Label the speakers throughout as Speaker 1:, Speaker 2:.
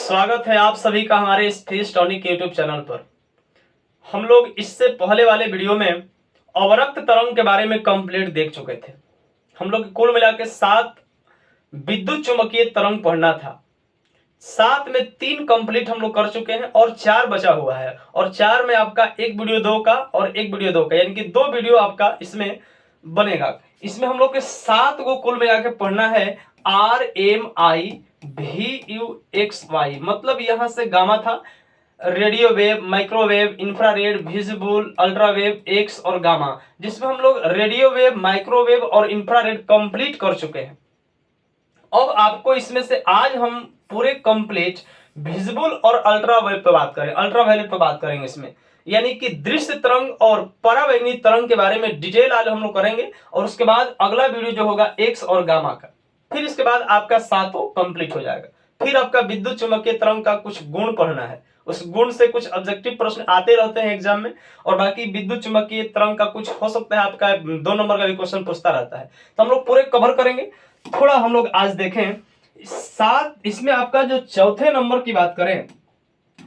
Speaker 1: स्वागत है आप सभी का हमारे इस फिजिक्स टॉनिक यूट्यूब चैनल पर। हम लोग इससे पहले वाले वीडियो में अवरक्त तरंग के बारे में कंप्लीट देख चुके थे। हम लोग कुल मिला के 7 विद्युत चुंबकीय तरंग पढ़ना था। 7 में 3 कंप्लीट हम लोग कर चुके हैं और 4 बचा हुआ है, और 4 में आपका एक वीडियो 2 का और एक वीडियो 2 का, यानी कि 2 वीडियो आपका इसमें बनेगा। इसमें हम लोग के 7 को कुल मिला के पढ़ना है RMI VUXY, मतलब यहां से गामा था, radio wave, microwave, infrared, visible, ultrawave, X और गामा, जिसमें हम लोग रेडियो वेव, माइक्रोवेव और इंफ्रारेड कंप्लीट कर चुके हैं। अब आपको इसमें से आज हम पूरे कंप्लीट विजिबल और अल्ट्रावायलेट पे बात करें, अल्ट्रावायलेट पे बात करेंगे इसमें, यानी कि दृश्य तरंग और पराबैंगनी तरंग के बारे में डिटेल आज हम लोग करेंगे। और उसके बाद अगला वीडियो जो होगा एक्स और गामा का, फिर इसके बाद आपका 7 कंप्लीट हो जाएगा। फिर आपका विद्युत चुंबकीय तरंग का कुछ गुण पढ़ना है, उस गुण से कुछ ऑब्जेक्टिव प्रश्न आते रहते हैं एग्जाम में, और बाकी विद्युत चुंबकीय तरंग का कुछ हो सकता है आपका 2 नंबर का भी क्वेश्चन पूछता रहता है, तो हम लोग पूरे कवर करेंगे। थोड़ा हम लोग आज देखें 7, इसमें आपका जो चौथे नंबर की बात करें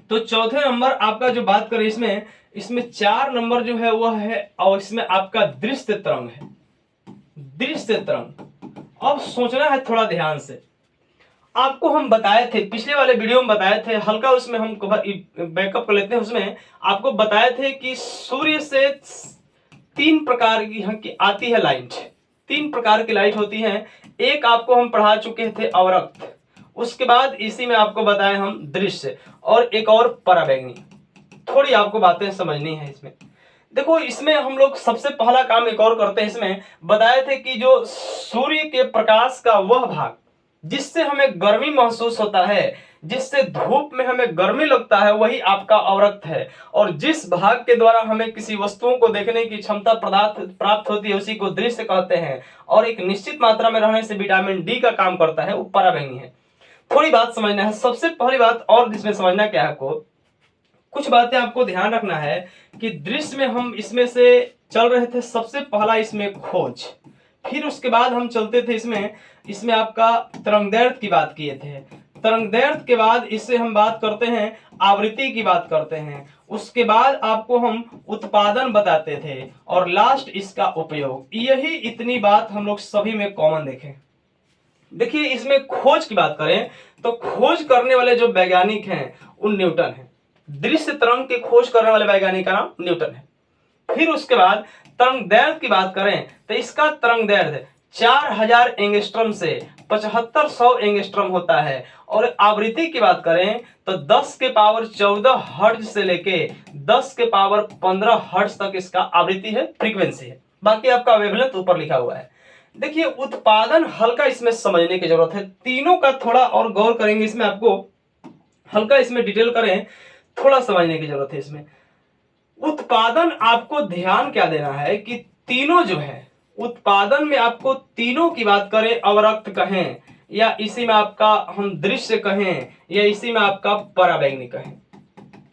Speaker 1: तो चौथे नंबर आपका जो बात करें इसमें 4 नंबर जो है वह है, और इसमें आपका दृश्य तरंग है। दृश्य तरंग, अब सोचना है थोड़ा ध्यान से। आपको हम बताए थे पिछले वाले वीडियो में, बताए थे हल्का, उसमें हम बैकअप कर लेते हैं। उसमें आपको बताए थे कि सूर्य से 3 प्रकार की आती है लाइट, 3 प्रकार की लाइट होती हैं। एक आपको हम पढ़ा चुके थे अवरक्त, उसके बाद इसी में आपको बताए हम दृश्य, और एक और पराबैंगनी। थोड़ी आपको बातें समझनी है इसमें। देखो, इसमें हम लोग सबसे पहला काम एक और करते हैं। इसमें बताए थे कि जो सूर्य के प्रकाश का वह भाग जिससे हमें गर्मी महसूस होता है, जिससे धूप में हमें गर्मी लगता है, वही आपका अवरक्त है। और जिस भाग के द्वारा हमें किसी वस्तुओं को देखने की क्षमता प्राप्त होती है उसी को दृश्य कहते हैं, और एक निश्चित मात्रा में रहने से विटामिन डी का काम करता है, वो पराबैंगनी है। थोड़ी बात समझना है। सबसे पहली बात और इसमें समझना क्या है, आपको कुछ बातें आपको ध्यान रखना है कि दृश्य में हम इसमें से चल रहे थे, सबसे पहला इसमें खोज, फिर उसके बाद हम चलते थे इसमें आपका तरंगदैर्घ्य की बात किए थे। तरंगदैर्घ्य के बाद इससे हम बात करते हैं, आवृत्ति की बात करते हैं, उसके बाद आपको हम उत्पादन बताते थे, और लास्ट इसका उपयोग। यही इतनी बात हम लोग सभी में कॉमन देखें। देखिए, इसमें खोज की बात करें तो खोज करने वाले जो वैज्ञानिक हैं वो न्यूटन है। दृश्य तरंग की खोज करने वाले वैज्ञानिक का नाम न्यूटन है। फिर उसके बाद तरंगदैर्घ्य की बात करें तो इसका तरंगदैर्घ्य 4000 एंगस्ट्रॉम से 7500 एंगस्ट्रॉम होता है। और आवृत्ति की बात करें तो 10 के पावर 14 हर्ट्ज से लेके 10 के पावर 15 हर्ट्ज तक इसका आवृत्ति है, फ्रीक्वेंसी है। बाकी आपका वेवलेंथ ऊपर लिखा हुआ है। देखिए, उत्पादन हल्का इसमें समझने की जरूरत है, तीनों का थोड़ा और गौर करेंगे इसमें, आपको हल्का इसमें डिटेल करें, थोड़ा समझने की जरूरत है इसमें। उत्पादन आपको ध्यान क्या देना है कि तीनों जो है उत्पादन में, आपको तीनों की बात करें, अवरक्त कहें या इसी में आपका हम दृश्य कहें या इसी में आपका पराबैंगनी कहें,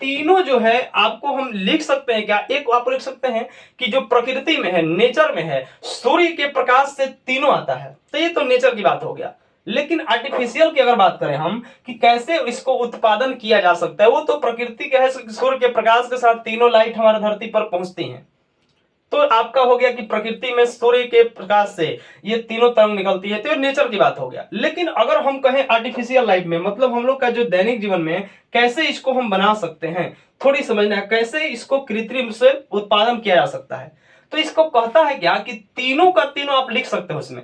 Speaker 1: तीनों जो है आपको हम लिख सकते हैं क्या, एक आप लिख सकते हैं कि जो प्रकृति में है, नेचर में है, सूर्य के प्रकाश से तीनों आता है, तो ये तो नेचर की बात हो गया। लेकिन आर्टिफिशियल की अगर बात करें हम कि कैसे इसको उत्पादन किया जा सकता है, वो तो प्रकृति के है, सूर्य के प्रकाश के साथ तीनों लाइट हमारे धरती पर पहुंचती हैं। तो आपका हो गया कि प्रकृति में सूर्य के प्रकाश से ये तीनों तरंग निकलती है, तो ये नेचर की बात हो गया। लेकिन अगर हम कहें आर्टिफिशियल लाइफ में, मतलब हम लोग का जो दैनिक जीवन में कैसे इसको हम बना सकते हैं, थोड़ी समझना है, कैसे इसको कृत्रिम से उत्पादन किया जा सकता है। तो इसको कहता है क्या कि तीनों का तीनों आप लिख सकते हो। उसमें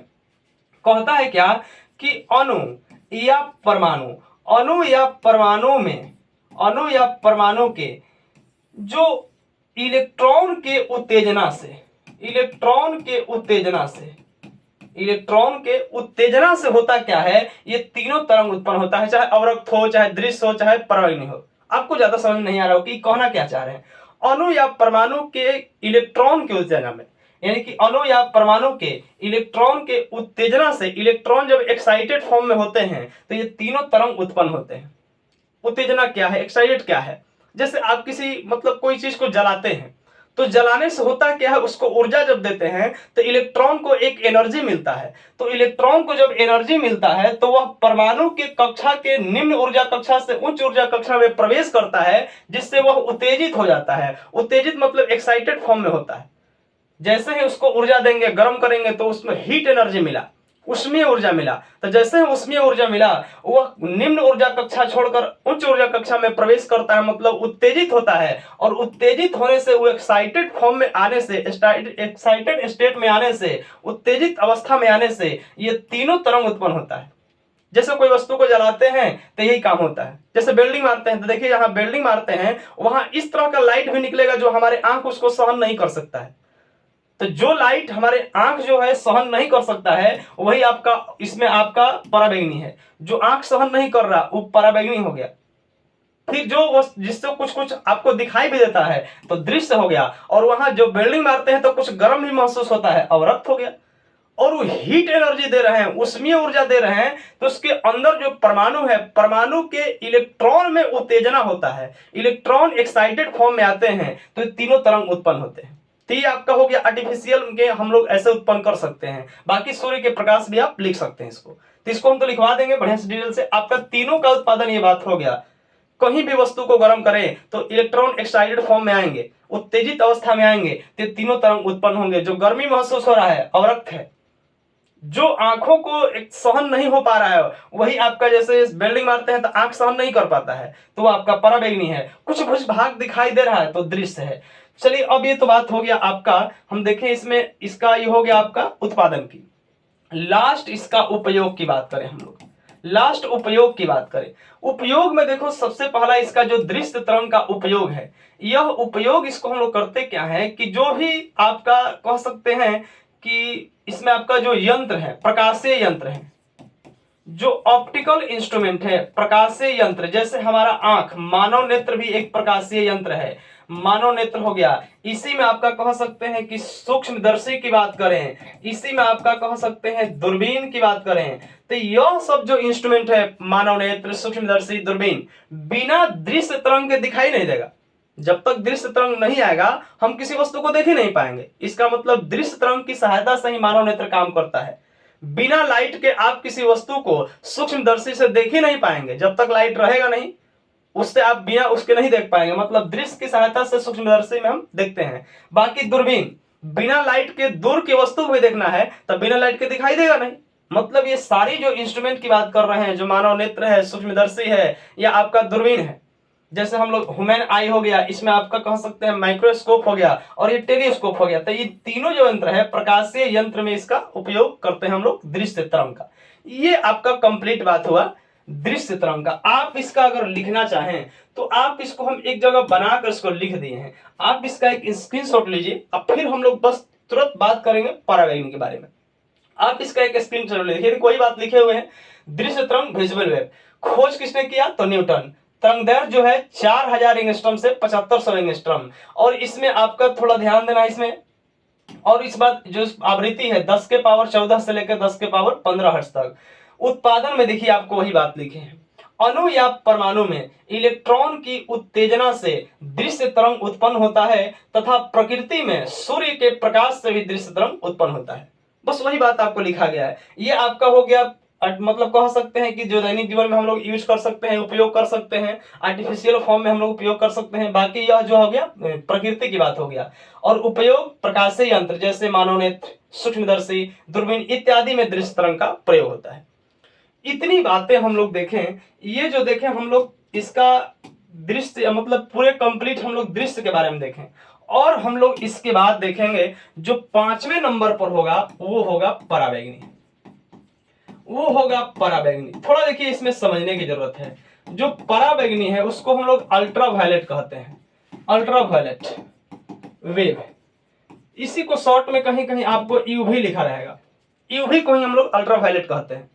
Speaker 1: कहता है क्या कि अणु या परमाणु, अणु या परमाणु में, अणु या परमाणु के जो इलेक्ट्रॉन के उत्तेजना से, इलेक्ट्रॉन के उत्तेजना से, इलेक्ट्रॉन के उत्तेजना से होता क्या है, ये तीनों तरंग उत्पन्न होता है, चाहे अवरक्त हो, चाहे दृश्य हो, चाहे पराबैंगनी हो। आपको ज्यादा समझ नहीं आ रहा हो कि कहना क्या चाह रहे हैं। अणु या परमाणु के इलेक्ट्रॉन के उत्तेजना में, यानी कि अणु या परमाणु के इलेक्ट्रॉन के उत्तेजना से, इलेक्ट्रॉन जब एक्साइटेड फॉर्म में होते हैं तो ये तीनों तरंग उत्पन्न होते हैं। उत्तेजना क्या है, एक्साइटेड क्या है, जैसे आप किसी मतलब कोई चीज को जलाते हैं तो जलाने से होता क्या है, उसको ऊर्जा जब देते हैं तो इलेक्ट्रॉन को एक एनर्जी मिलता है। तो इलेक्ट्रॉन को जब एनर्जी मिलता है तो वह परमाणु के कक्षा के निम्न ऊर्जा कक्षा से उच्च ऊर्जा कक्षा में प्रवेश करता है, जिससे वह उत्तेजित हो जाता है। उत्तेजित मतलब एक्साइटेड फॉर्म में होता है। जैसे ही उसको ऊर्जा देंगे, गर्म करेंगे, तो उसमें हीट एनर्जी मिला, उष्मीय ऊर्जा मिला। तो जैसे ही उष्मीय ऊर्जा मिला, वह निम्न ऊर्जा कक्षा छोड़कर उच्च ऊर्जा कक्षा में प्रवेश करता है, मतलब उत्तेजित होता है। और उत्तेजित होने से, वो एक्साइटेड फॉर्म में आने से, एक्साइटेड स्टेट में आने से, उत्तेजित अवस्था में आने से ये तीनों तरंग उत्पन्न होता है। जैसे कोई वस्तु को जलाते हैं तो यही काम होता है। जैसे वेल्डिंग मारते हैं, तो देखिए यहाँ वेल्डिंग मारते हैं, वहां इस तरह का लाइट भी निकलेगा जो हमारे आंख उसको सहन नहीं कर सकता है। तो जो लाइट हमारे आंख जो है सहन नहीं कर सकता है, वही आपका इसमें आपका पराबैंगनी है। जो आंख सहन नहीं कर रहा, वो पराबैंगनी हो गया। फिर जो जिससे कुछ कुछ आपको दिखाई भी देता है, तो दृश्य हो गया। और वहां जो वेल्डिंग मारते हैं तो कुछ गर्म भी महसूस होता है, अवरक्त हो गया। और वो हीट एनर्जी दे रहे हैं, उष्मीय ऊर्जा दे रहे हैं, तो उसके अंदर जो परमाणु है, परमाणु के इलेक्ट्रॉन में उत्तेजना होता है, इलेक्ट्रॉन एक्साइटेड फॉर्म में आते हैं, तो तीनों तरंग उत्पन्न होते हैं। तो ये आपका हो गया आर्टिफिशियल के हम लोग ऐसे उत्पन्न कर सकते हैं। बाकी सूर्य के प्रकाश भी आप लिख सकते हैं इसको। तो इसको हम तो लिखवा देंगे बढ़िया से डिटेल से। आपका तीनों का उत्पादन, ये बात हो गया। कहीं भी वस्तु को गर्म करें तो इलेक्ट्रॉन एक्साइटेड फॉर्म में आएंगे, उत्तेजित अवस्था में आएंगे, तो तीनों तरंग उत्पन्न होंगे। जो गर्मी महसूस हो रहा है, अवरक्त है। जो आंखों को एक सहन नहीं हो पा रहा है, वही आपका जैसे वेल्डिंग मारते हैं तो आंख सहन नहीं कर पाता है, तो वो आपका पराबैंगनी है। कुछ कुछ भाग दिखाई दे रहा है तो दृश्य है। चलिए, अब ये तो बात हो गया आपका। हम देखें इसमें, इसका ये हो गया आपका उत्पादन की। लास्ट इसका उपयोग की बात करें हम लोग, लास्ट उपयोग की बात करें। उपयोग में देखो, सबसे पहला इसका जो दृश्य तरंग का उपयोग है, यह उपयोग इसको हम लोग करते क्या है कि जो भी आपका कह सकते हैं कि इसमें आपका जो यंत्र है, प्रकाशीय यंत्र है, जो ऑप्टिकल इंस्ट्रूमेंट है, प्रकाशीय यंत्र, जैसे हमारा आंख, मानव नेत्र भी एक प्रकाशीय यंत्र है। मानव नेत्र हो गया, इसी में आपका कह सकते हैं कि सूक्ष्मदर्शी की बात करें, इसी में आपका कह सकते हैं दूरबीन की बात करें। तो यह सब जो इंस्ट्रूमेंट है, मानव नेत्र, सूक्ष्मदर्शी, दूरबीन, बिना दृश्य तरंग के दिखाई नहीं देगा। जब तक दृश्य तरंग नहीं आएगा, हम किसी वस्तु को देख ही नहीं पाएंगे। इसका मतलब दृश्य तरंग की सहायता से ही मानव नेत्र काम करता है। बिना लाइट के आप किसी वस्तु को सूक्ष्मदर्शी से देख ही नहीं पाएंगे। जब तक लाइट रहेगा नहीं, उससे आप बिना उसके नहीं देख पाएंगे। मतलब दृश्य की सहायता से सूक्ष्मदर्शी में हम देखते हैं। बाकी दूरबीन, बिना लाइट के दूर की वस्तु को देखना है, तब बिना लाइट के दिखाई देगा नहीं। मतलब ये सारी जो इंस्ट्रूमेंट की बात कर रहे हैं, जो मानव नेत्र है, सूक्ष्मदर्शी है, या आपका दूरबीन है, जैसे हम लोग ह्यूमन आई हो गया, इसमें आपका कह सकते हैं माइक्रोस्कोप हो गया, और ये टेलीस्कोप हो गया। तो ये तीनों जो यंत्र है, प्रकाशीय यंत्र में इसका उपयोग करते हैं हम लोग दृश्य तरंग का। ये आपका कंप्लीट बात हुआ दृश्य तरंग का। आप इसका अगर लिखना चाहें तो आप इसको, हम एक जगह बनाकर इसको लिख दिए हैं, आप इसका एक स्क्रीनशॉट लीजिए। अब फिर हम लोग बस तुरंत बात करेंगे पराबैंगनी के बारे में। आप इसका एक स्क्रीनशॉट लीजिए, कोई बात लिखे हुए हैं, दृश्य तरंग विजुअल वेव। खोज किसने किया? तो न्यूटन। तरंगदैर्घ्य जो है 4000 एंगस्ट्रॉम से 7500 एंगस्ट्रॉम। और इसमें आपका थोड़ा ध्यान देना इसमें, और इस बात जो आवृत्ति है 10 के पावर 14 से लेकर 10 के पावर 15 हर्ट्ज तक। उत्पादन में देखिए आपको वही बात लिखे हैं, अणु या परमाणु में इलेक्ट्रॉन की उत्तेजना से दृश्य तरंग उत्पन्न होता है, तथा प्रकृति में सूर्य के प्रकाश से भी दृश्य तरंग उत्पन्न होता है। बस वही बात आपको लिखा गया है। ये आपका हो गया, मतलब कह सकते हैं कि जो दैनिक जीवन में हम लोग यूज कर सकते हैं, उपयोग कर सकते हैं, आर्टिफिशियल फॉर्म में हम लोग उपयोग कर सकते हैं। बाकी यह जो हो गया प्रकृति की बात हो गया। और उपयोग प्रकाशीय यंत्र जैसे मानव नेत्र, सूक्ष्मदर्शी, दूरबीन इत्यादि में दृश्य तरंग का प्रयोग होता है। इतनी बातें हम लोग देखें, ये जो देखें हम लोग इसका दृश्य, मतलब पूरे कंप्लीट हम लोग दृश्य के बारे में देखें। और हम लोग इसके बाद देखेंगे जो 5वें नंबर पर होगा, वो होगा पराबैंगनी। वो होगा पराबैंगनी। थोड़ा देखिए इसमें समझने की जरूरत है। जो पराबैंगनी है उसको हम लोग अल्ट्रावायलेट कहते हैं, अल्ट्रावायलेट वेव। इसी को शॉर्ट में कहीं कहीं आपको यूवी लिखा रहेगा, यूवी को ही हम लोग अल्ट्रावायलेट कहते हैं।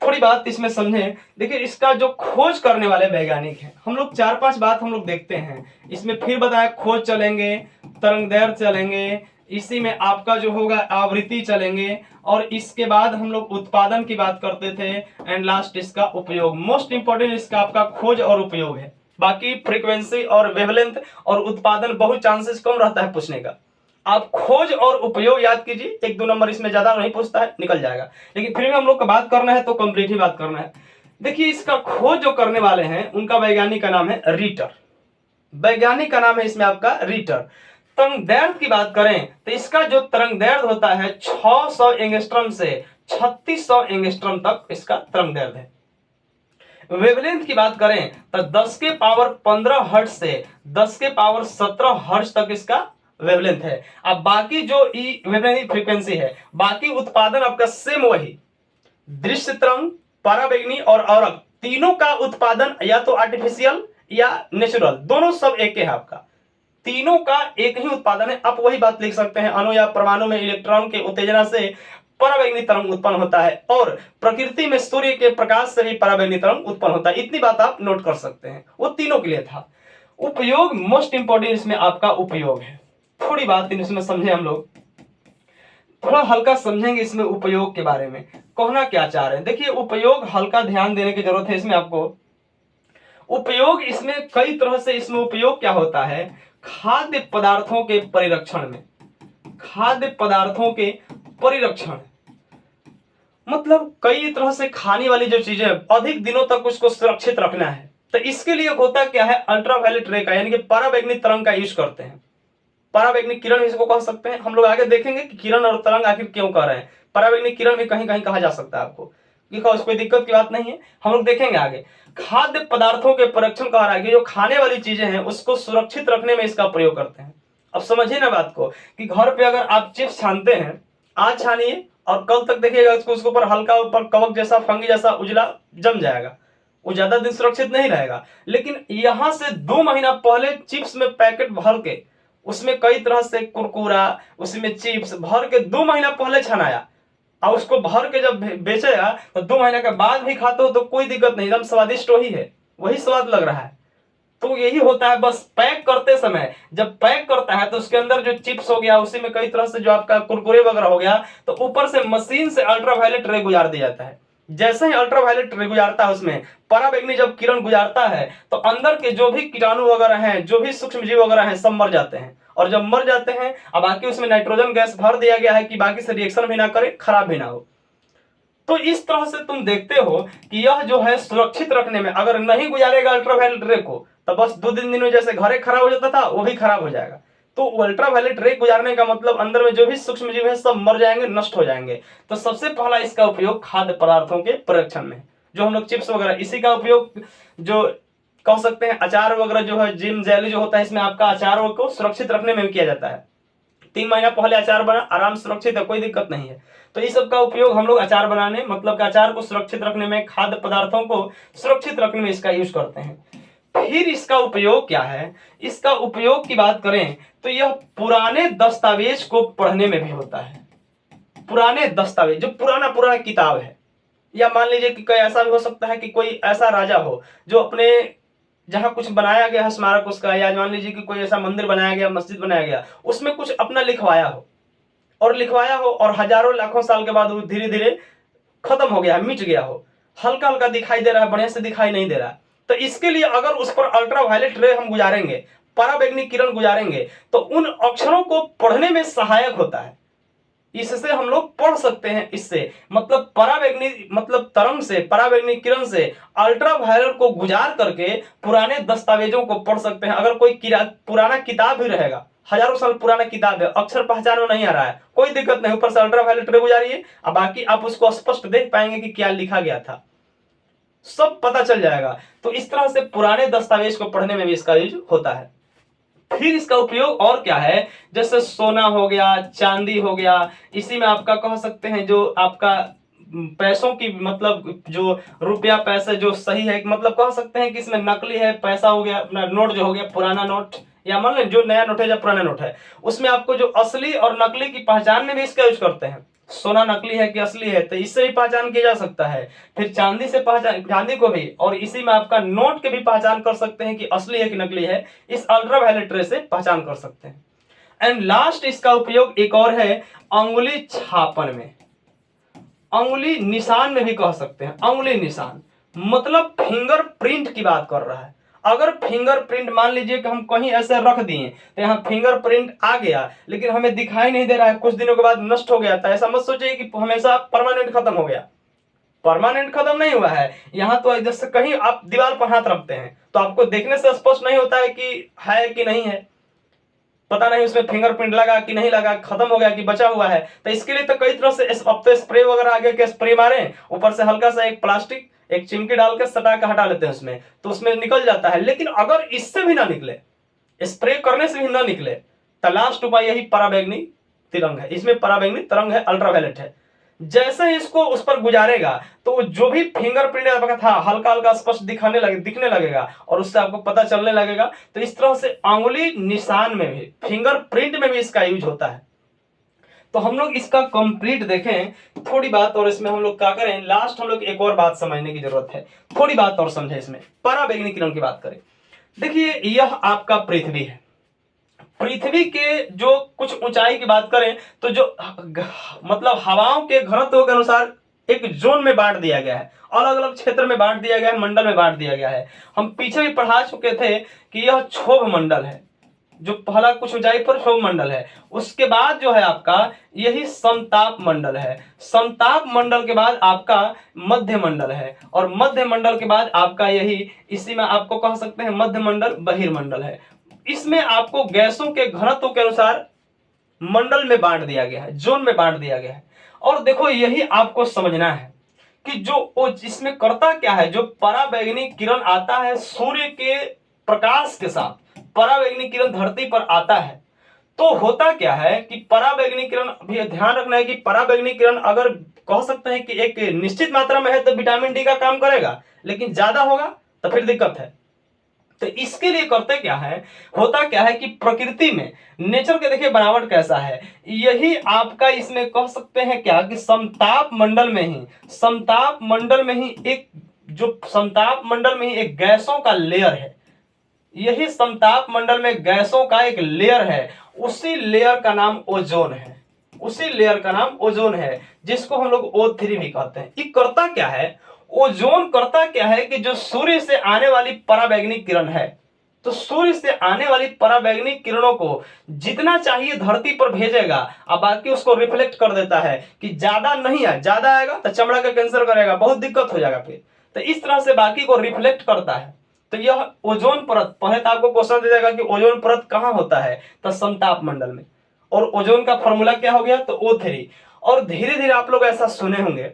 Speaker 1: थोड़ी बात इसमें समझें। देखिए इसका जो खोज करने वाले वैज्ञानिक हैं, हम लोग 4-5 बात हम लोग देखते हैं इसमें। फिर बताया खोज चलेंगे, तरंगदैर्घ्य चलेंगे, इसी में आपका जो होगा आवृत्ति चलेंगे, और इसके बाद हम लोग उत्पादन की बात करते थे, एंड लास्ट इसका उपयोग। मोस्ट इंपॉर्टेंट इसका आपका खोज और उपयोग है। बाकी फ्रीक्वेंसी और वेवलेंथ और उत्पादन बहुत चांसेस कम रहता है पूछने का। आप खोज और उपयोग याद कीजिए, 1-2 नंबर इसमें ज्यादा नहीं पूछता है, निकल जाएगा। लेकिन फिर भी हम लोग को बात करना है तो कंप्लीट ही बात करना है। देखिए इसका खोज जो करने वाले हैं उनका वैज्ञानिक का नाम है रिटर। वैज्ञानिक का नाम है इसमें आपका रिटर। तरंगदैर्घ्य की बात करें तो इसका जो तरंगदैर्घ्य होता है 600 एंगस्ट्रॉम से 3600 एंगस्ट्रॉम तक इसका तरंगदैर्घ्य है। वेवलेंथ की बात करें तो 10 के पावर 15 हर्ट्ज से 10 के पावर 17 हर्ट्ज तक इसका वेवलेंथ है। अब बाकी जो वेवलेंथ फ्रीक्वेंसी है, बाकी उत्पादन आपका सेम वही, दृश्य तरंग, पराबैंगनी और औरक तीनों का उत्पादन या तो आर्टिफिशियल या नेचुरल, दोनों सब एक है आपका, तीनों का एक ही उत्पादन है। आप वही बात लिख सकते हैं, अणु या परमाणु में इलेक्ट्रॉन के उत्तेजना से पराबैंगनी तरंग उत्पन्न होता है और प्रकृति में सूर्य के प्रकाश से भी पराबैंगनी तरंग उत्पन्न होता है। इतनी बात आप नोट कर सकते हैं, वो तीनों के लिए था। उपयोग मोस्ट इंपोर्टेंट इसमें आपका उपयोग है। थोड़ी बात इसमें समझे, हम लोग थोड़ा हल्का समझेंगे इसमें उपयोग के बारे में, कहना क्या चाह रहे हैं। देखिए उपयोग हल्का ध्यान देने की जरूरत है इसमें आपको। उपयोग इसमें कई तरह से, इसमें उपयोग क्या होता है, खाद्य पदार्थों के परिरक्षण में, खाद्य पदार्थों के परिरक्षण, मतलब कई तरह से खाने वाली जो चीजें अधिक दिनों तक उसको सुरक्षित रखना है, तो इसके लिए होता क्या है, अल्ट्रावायलेट रे का यानी कि पराबैंगनी तरंग का यूज करते हैं। पराबैंगनी किरण इसको कह सकते हैं, हम लोग आगे देखेंगे कि किरण और तरंग आखिर क्यों कह रहे हैं। पराबैंगनी किरण भी कहीं कहीं कहा जा सकता है आपको, कोई दिक्कत की बात नहीं है, हम लोग देखेंगे आगे। खाद्य पदार्थों के परिरक्षण कह रहा है कि जो खाने वाली चीजें हैं उसको सुरक्षित रखने में इसका प्रयोग करते हैं। अब समझिए ना बात को, कि घर पे अगर आप चिप्स छानते हैं, आज छानिए और कल तक देखिएगा उसको, उसके ऊपर हल्का ऊपर कवक जैसा, फंगी जैसा उजला जम जाएगा, वो ज्यादा दिन सुरक्षित नहीं रहेगा। लेकिन यहां से 2 महीना पहले चिप्स में पैकेट भर के, उसमें कई तरह से कुरकुरा, उसमें चिप्स भर के 2 महीना पहले छनाया, और उसको भर के जब बेचेगा तो 2 महीने के बाद भी खाते हो तो कोई दिक्कत नहीं, एकदम स्वादिष्ट वही है, वही स्वाद लग रहा है। तो यही होता है, बस पैक करते समय जब पैक करता है तो उसके अंदर जो चिप्स हो गया, उसी में कई तरह से जो आपका कुरकुरे वगैरह हो गया, तो ऊपर से मशीन से अल्ट्रावायलेट रे गुजार दिया जाता है। जैसे ही अल्ट्रावायलेट रे गुजारता है, उसमें पराबैंगनी जब किरण गुजारता है तो अंदर के जो भी कीटाणु वगैरह हैं, जो भी सूक्ष्म जीव वगैरह हैं, सब मर जाते हैं। और जब मर जाते हैं, अब बाकी उसमें नाइट्रोजन गैस भर दिया गया है कि बाकी से रिएक्शन भी ना करे, खराब भी ना हो। तो इस तरह से तुम देखते हो कि यह जो है सुरक्षित रखने में, अगर नहीं गुजारेगा अल्ट्रावायलेट रे को तो बस 2-3 दिन में जैसे घरे खराब हो जाता था, वो भी खराब हो जाएगा। तो अल्ट्रावायलेट रे गुजारने का मतलब अंदर में जो भी सूक्ष्म जीव है सब मर जाएंगे, नष्ट हो जाएंगे। तो सबसे पहला इसका उपयोग खाद्य पदार्थों के परिरक्षण में, जो हम लोग चिप्स वगैरह, इसी का उपयोग जो कह सकते हैं अचार वगैरह जो है, जिम जेली जो होता है, इसमें आपका अचार को सुरक्षित रखने में किया जाता है। 3 महीना पहले अचार बना, आराम सुरक्षित है, कोई दिक्कत नहीं है। तो इस सब का उपयोग हम लोग अचार बनाने, मतलब कि अचार को सुरक्षित रखने में, खाद्य पदार्थों को सुरक्षित रखने में इसका यूज करते हैं। फिर इसका उपयोग क्या है, इसका उपयोग की बात करें तो यह पुराने दस्तावेज को पढ़ने में भी होता है। पुराने दस्तावेज, जो पुराना किताब है, या मान लीजिए कि कोई ऐसा भी हो सकता है कि कोई ऐसा राजा हो जो अपने जहां कुछ बनाया गया है स्मारक उसका, या मान लीजिए कि कोई ऐसा मंदिर बनाया गया, मस्जिद बनाया गया, उसमें कुछ अपना लिखवाया हो, और हजारों लाखों साल के बाद वो धीरे धीरे खत्म हो गया, मिट गया हो, हल्का हल्का दिखाई दे रहा है, बढ़िया से दिखाई नहीं दे रहा। तो इसके लिए अगर उस पर अल्ट्रावायलेट रे हम गुजारेंगे, पराबैंगनी किरण गुजारेंगे, तो उन अक्षरों को पढ़ने में सहायक होता है। इससे हम लोग पढ़ सकते हैं, इससे मतलब पराबैंगनी, मतलब तरंग से, पराबैंगनी किरण से अल्ट्रावायलेट को गुजार करके पुराने दस्तावेजों को पढ़ सकते हैं। अगर कोई पुराना किताब भी रहेगा, हजारों साल पुराना किताब है, अक्षर पहचान में नहीं आ रहा है, कोई दिक्कत नहीं, ऊपर से अल्ट्रावायलेट रे गुजारिए, अब बाकी आप उसको स्पष्ट देख पाएंगे कि क्या लिखा गया था, सब पता चल जाएगा। तो इस तरह से पुराने दस्तावेज को पढ़ने में भी इसका यूज होता है। फिर इसका उपयोग और क्या है, जैसे सोना हो गया, चांदी हो गया, इसी में आपका कह सकते हैं जो आपका पैसों की, मतलब जो रुपया पैसे जो सही है, मतलब कह सकते हैं कि इसमें नकली है पैसा हो गया, अपना नोट जो हो गया, पुराना नोट, या मान लें जो नया नोट है या पुराना नोट है, उसमें आपको जो असली और नकली की पहचान में भी इसका यूज करते हैं। सोना नकली है कि असली है, तो इससे भी पहचान किया जा सकता है। फिर चांदी से पहचान, चांदी को भी, और इसी में आपका नोट के भी पहचान कर सकते हैं कि असली है कि नकली है, इस अल्ट्रावायलेट रे से पहचान कर सकते हैं। एंड लास्ट इसका उपयोग एक और है, अंगुली छापन में, अंगुली निशान में भी कह सकते हैं। अंगुली निशान मतलब फिंगरप्रिंट की बात कर रहा है। अगर फिंगरप्रिंट मान लीजिए कि हम कहीं ऐसे रख दिए तो यहाँ फिंगरप्रिंट आ गया लेकिन हमें दिखाई नहीं दे रहा है, कुछ दिनों के बाद नष्ट हो गया, तो ऐसा मत सोचिए कि हमेशा परमानेंट खत्म हो गया। परमानेंट खत्म नहीं हुआ है। यहाँ तो जैसे कहीं आप दीवार पर हाथ रखते हैं तो आपको देखने से स्पष्ट नहीं होता है कि है कि नहीं है, पता नहीं उसमें फिंगरप्रिंट लगा कि नहीं लगा, खत्म हो गया कि बचा हुआ है। तो इसके लिए तो कई तरह से अब तो स्प्रे वगैरह आगे के स्प्रे मारे, ऊपर से हल्का सा एक प्लास्टिक एक चिमटी डाल के सटा के हटा लेते हैं उसमें, तो उसमें निकल जाता है। लेकिन अगर इससे भी ना निकले, स्प्रे करने से भी ना निकले, तो लास्ट उपाय यही पराबैंगनी तिरंग है। इसमें पराबैंगनी तरंग है, अल्ट्रावायलेट है। जैसे ही इसको उस पर गुजारेगा तो जो भी फिंगरप्रिंट आपका था हल्का हल्का स्पष्ट दिखने लगेगा और उससे आपको पता चलने लगेगा। तो इस तरह से अंगुली निशान में भी, फिंगरप्रिंट में भी इसका यूज होता है। तो हम लोग इसका कंप्लीट देखें थोड़ी बात, और इसमें हम लोग क्या करें, लास्ट हम लोग एक और बात समझने की जरूरत है, थोड़ी बात और समझे। इसमें पराबैंगनी किरण की बात करें। देखिए यह आपका पृथ्वी है। पृथ्वी के जो कुछ ऊंचाई की बात करें तो जो मतलब हवाओं के घनत्व के अनुसार एक जोन में बांट दिया गया है, अलग अलग क्षेत्र में बांट दिया गया है, मंडल में बांट दिया गया है। हम पीछे भी पढ़ा चुके थे कि यह क्षोभ मंडल है, जो पहला कुछ ऊंचाई पर क्षोभ मंडल है। उसके बाद जो है आपका यही समताप मंडल है। समताप मंडल के बाद आपका मध्य मंडल है, और मध्य मंडल के बाद आपका यही, इसी में आपको कह सकते हैं मध्य मंडल बहिर्मंडल है। इसमें आपको गैसों के घनत्व के अनुसार मंडल में बांट दिया गया है, जोन में बांट दिया गया है। और देखो यही आपको समझना है कि जो इसमें करता क्या है, जो पराबैंगनी किरण आता है सूर्य के प्रकाश के साथ, पराबैंगनी किरण धरती पर आता है तो होता क्या है कि पराबैंगनी किरण, भी ध्यान रखना है कि पराबैंगनी किरण अगर कह सकते हैं कि एक निश्चित मात्रा में है तो विटामिन डी का काम करेगा, लेकिन ज्यादा होगा तो फिर दिक्कत है। तो इसके लिए करते क्या है, होता क्या है कि प्रकृति में नेचर के देखिए बनावट कैसा है, यही आपका इसमें कह सकते हैं क्या कि समताप मंडल में ही, समताप मंडल में ही एक, जो समताप मंडल में ही एक गैसों का लेयर है, यही समताप मंडल में गैसों का एक लेयर है, उसी लेयर का नाम ओजोन है, उसी लेयर का नाम ओजोन है, जिसको हम लोग O3 भी कहते हैं। ये करता क्या है, ओजोन करता क्या है कि जो सूर्य से आने वाली पराबैंगनी किरण है, तो सूर्य से आने वाली पराबैंगनी किरणों को जितना चाहिए धरती पर भेजेगा, और बाकी उसको रिफ्लेक्ट कर देता है कि ज्यादा नहीं है, ज्यादा आएगा तो चमड़ा का कैंसर करेगा, बहुत दिक्कत हो जाएगा फिर। तो इस तरह से बाकी को रिफ्लेक्ट करता है। तो यह ओजोन परत, पहले तो आपको क्वेश्चन दे जाएगा कि ओजोन परत कहां होता है, तो समताप मंडल में। और ओजोन का फॉर्मूला क्या हो गया, तो O3। और धीरे धीरे आप लोग ऐसा सुने होंगे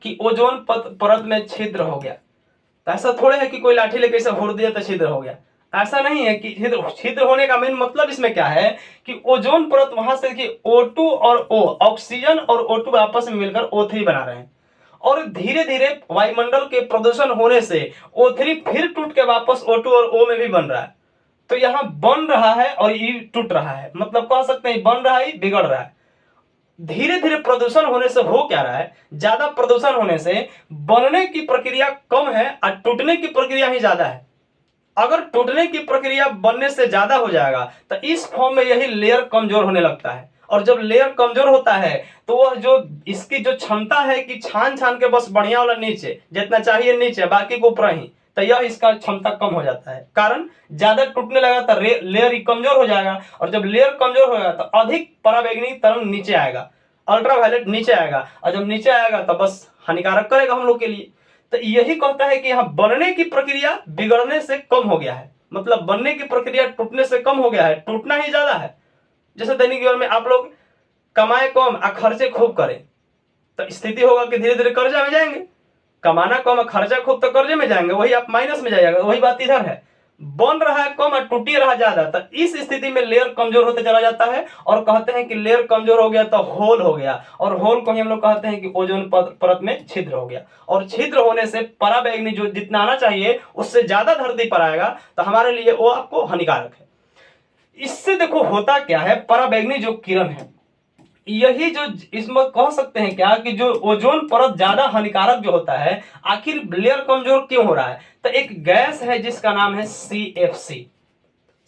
Speaker 1: कि ओजोन परत में छिद्र हो गया। तो ऐसा थोड़े है कि कोई लाठी लेके इसे फोड़ दिया तो छिद्र हो गया, ऐसा नहीं है कि छिद्र होने का मेन मतलब इसमें क्या है कि ओजोन परत वहां से देखिए O2 और O, ऑक्सीजन और O2 आपस में मिलकर O3 बना रहे हैं, और धीरे धीरे वायुमंडल के प्रदूषण होने से O3 फिर टूट के वापस O2 और O में भी बन रहा है। तो यहाँ बन रहा है और ये टूट रहा है, मतलब कह सकते हैं बन रहा है, बिगड़ रहा है। धीरे धीरे प्रदूषण होने से हो क्या रहा है, ज्यादा प्रदूषण होने से बनने की प्रक्रिया कम है और टूटने की प्रक्रिया ही ज्यादा है। अगर टूटने की प्रक्रिया बनने से ज्यादा हो जाएगा तो इस फॉर्म में यही लेयर कमजोर होने लगता है, और जब लेयर कमजोर होता है तो वह जो इसकी जो क्षमता है कि छान छान के बस बढ़िया वाला नीचे जितना चाहिए नीचे, बाकी को ऊपर ही, तो यह इसका क्षमता कम हो जाता है, कारण ज्यादा टूटने लगा तो लेयर ही कमजोर हो जाएगा, और जब लेयर कमजोर होगा तो अधिक पराबैंगनी तरंग नीचे आएगा, अल्ट्रावायलेट नीचे आएगा, और जब नीचे आएगा तो बस हानिकारक करेगा हम लोग के लिए। तो यही कहता है कि यहाँ बनने की प्रक्रिया बिगड़ने से कम हो गया है, मतलब बनने की प्रक्रिया टूटने से कम हो गया है, टूटना ही ज्यादा है। जैसे दैनिक जीवन में आप लोग कमाए कम और खर्चे खूब करें तो स्थिति होगा कि धीरे धीरे कर्जा में जाएंगे, कमाना कम और खर्चा खूब तो कर्जे में जाएंगे, वही आप माइनस में जाएगा। वही बात इधर है, बन रहा है कम और टूटी रहा ज्यादा, तो इस स्थिति में लेयर कमजोर होते चला जाता है, और कहते हैं कि लेयर कमजोर हो गया तो होल हो गया, और होल को ही हम लोग कहते हैं कि ओजोन परत में छिद्र हो गया, और छिद्र होने से पराबैंगनी जो जितना आना चाहिए उससे ज्यादा धरती पर आएगा, तो हमारे लिए वो आपको हानिकारक है। इससे देखो होता क्या है, पराबैंगनी जो किरण है यही जो इसमें कह सकते हैं क्या कि जो ओजोन परत ज्यादा हानिकारक जो होता है, आखिर लेयर कमजोर क्यों हो रहा है, तो एक गैस है जिसका नाम है CFC।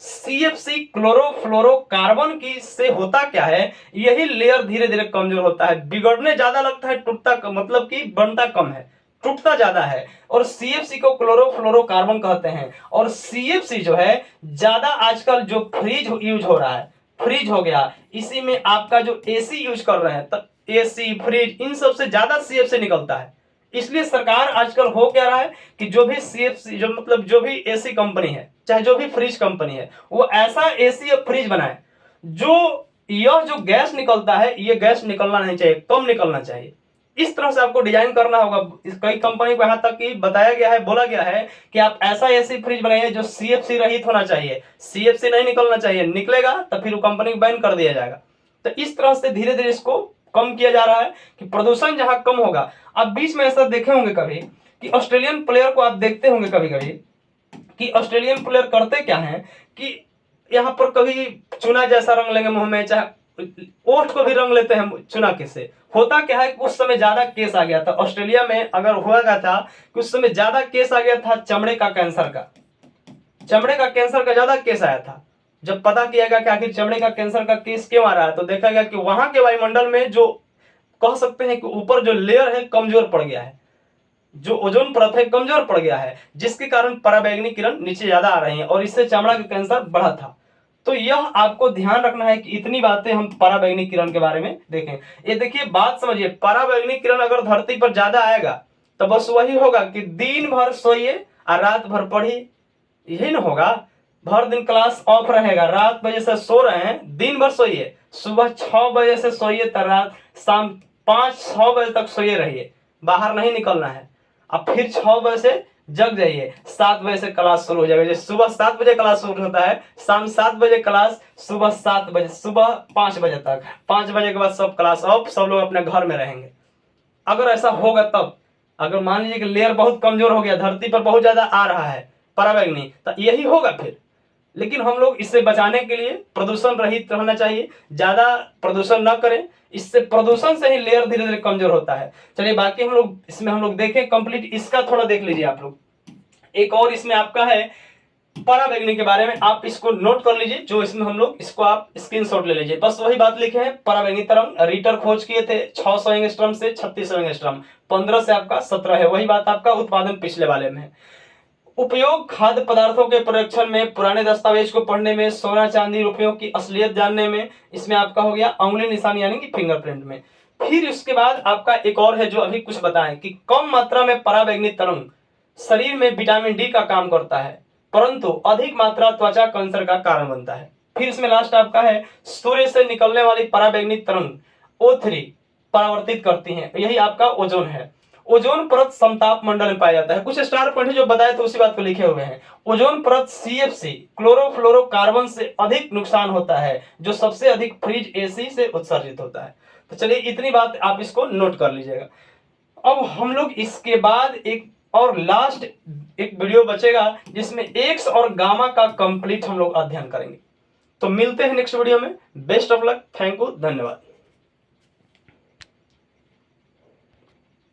Speaker 1: CFC क्लोरोफ्लोरोकार्बन की से होता क्या है, यही लेयर धीरे धीरे कमजोर होता है, बिगड़ने ज्यादा लगता है, टूटता मतलब कि बनता कम है। टूटता ज्यादा है, और CFC को क्लोरोफ्लोरोकार्बन कहते हैं। और CFC जो है ज्यादा आजकल जो फ्रिज यूज हो रहा है, फ्रिज हो गया, इसी में आपका जो AC यूज कर रहे हैं, तब AC फ्रिज इन सब से ज्यादा CFC निकलता है। इसलिए सरकार आजकल हो क्या रहा है कि जो भी CFC जो मतलब जो भी AC कंपनी है, चाहे जो भी फ्रिज कंपनी है, वो ऐसा AC या फ्रिज बनाए जो यह जो गैस निकलता है, ये गैस निकलना नहीं चाहिए, कम निकलना चाहिए। इस तरह से आपको डिजाइन करना होगा। कई कंपनी को यहां तक कि बताया गया है, बोला गया है कि आप ऐसा AC फ्रिज बनाइए जो CFC रहित होना चाहिए, CFC नहीं निकलना चाहिए, निकलेगा तो फिर वो कंपनी को बैन कर दिया जाएगा। तो इस तरह से धीरे धीरे इसको कम किया जा रहा है कि प्रदूषण जहां कम होगा। आप बीच में ऐसा देखे होंगे कभी कि ऑस्ट्रेलियन प्लेयर को आप देखते होंगे कभी कभी कि ऑस्ट्रेलियन प्लेयर करते क्या है कि यहाँ पर कभी चुना जैसा रंग लेंगे मुंह में, चाहे ओठ को भी रंग लेते हैं चुना के से। होता क्या है कि उस समय ज्यादा केस आ गया था ऑस्ट्रेलिया में, अगर हुआ गया था कि उस समय ज्यादा केस आ गया था चमड़े का कैंसर का, चमड़े का कैंसर का ज्यादा केस आया था। जब पता किया गया कि आखिर चमड़े का कैंसर का केस क्यों आ रहा है, तो देखा गया कि वहां के वायुमंडल में जो कह सकते हैं कि ऊपर जो लेयर है कमजोर पड़ गया है, जो ओजोन परत है कमजोर पड़ गया है, जिसके कारण पराबैंगनी किरण नीचे ज्यादा आ रही हैं और इससे चमड़ा का कैंसर बढ़ा था। तो यह आपको ध्यान रखना है कि इतनी बातें हम पराबैंगनी किरण के बारे में देखें। ये देखिए बात समझिए, पराबैंगनी किरण अगर धरती पर ज्यादा आएगा तो बस वही होगा कि दिन भर सोइए और रात भर पढ़िए, यही ना होगा। भर दिन क्लास ऑफ रहेगा, रात बजे से सो रहे हैं, दिन भर सोइए, सुबह 6 बजे से सोइए तो रात शाम 5-6 बजे तक सोइए रहिए, बाहर नहीं निकलना है। अब फिर 6 बजे से जग जाइए, 7 बजे से क्लास शुरू हो जाएगा। जैसे सुबह 7 बजे क्लास शुरू होता है, शाम 7 बजे क्लास, सुबह 7 बजे, सुबह 5 बजे तक, 5 बजे के बाद सब क्लास ऑफ, सब लोग अपने घर में रहेंगे। अगर ऐसा होगा तब, अगर मान लीजिए कि लेयर बहुत कमजोर हो गया, धरती पर बहुत ज्यादा आ रहा है पराबैंगनी, तो यही होगा फिर। लेकिन हम लोग इससे बचाने के लिए प्रदूषण रहित रहना चाहिए, ज्यादा प्रदूषण ना करें, इससे प्रदूषण से ही लेयर धीरे धीरे कमजोर होता है। चलिए बाकी हम लोग इसमें हम लोग देखें कंप्लीट, इसका थोड़ा देख लीजिए आप लोग। एक और इसमें आपका है पराबैंगनी के बारे में, आप इसको नोट कर लीजिए, जो इसमें हम लोग इसको आप स्क्रीनशॉट ले लीजिए। बस वही बात लिखे हैं, पराबैंगनी तरंग रिटर खोज किए थे 600 एंगस्ट्रॉम से 3600 एंगस्ट्रॉम, 15 से आपका 17 है, वही बात आपका उत्पादन पिछले वाले में है। उपयोग खाद्य पदार्थों के परीक्षण में, पुराने दस्तावेज को पढ़ने में, सोना चांदी रुपयों की असलियत जानने में, इसमें आपका हो गया अंगुली निशान यानी कि फिंगरप्रिंट में। फिर उसके बाद आपका एक और है जो अभी कुछ बताएं कि कम मात्रा में पराबैंगनी तरंग शरीर में विटामिन डी का काम करता है, परंतु अधिक मात्रा त्वचा कैंसर का कारण बनता है। फिर इसमें लास्ट आपका है सूर्य से निकलने वाली पराबैंगनी तरंग O3 परावर्तित करती हैं, यही आपका ओजोन है। ओजोन परत समताप मंडल में पाया जाता है। कुछ स्टार पॉइंट जो बताए तो उसी बात को लिखे हुए हैं। ओजोन परत CFC क्लोरोफ्लोरोकार्बन से अधिक नुकसान होता है, जो सबसे अधिक फ्रिज AC से उत्सर्जित होता है। तो चलिए इतनी बात आप इसको नोट कर लीजिएगा। अब हम लोग इसके बाद एक और लास्ट एक वीडियो बचेगा जिसमें एक्स और गामा का कंप्लीट हम लोग अध्ययन करेंगे। तो मिलते हैं नेक्स्ट वीडियो में। Best of luck, thank you, धन्यवाद।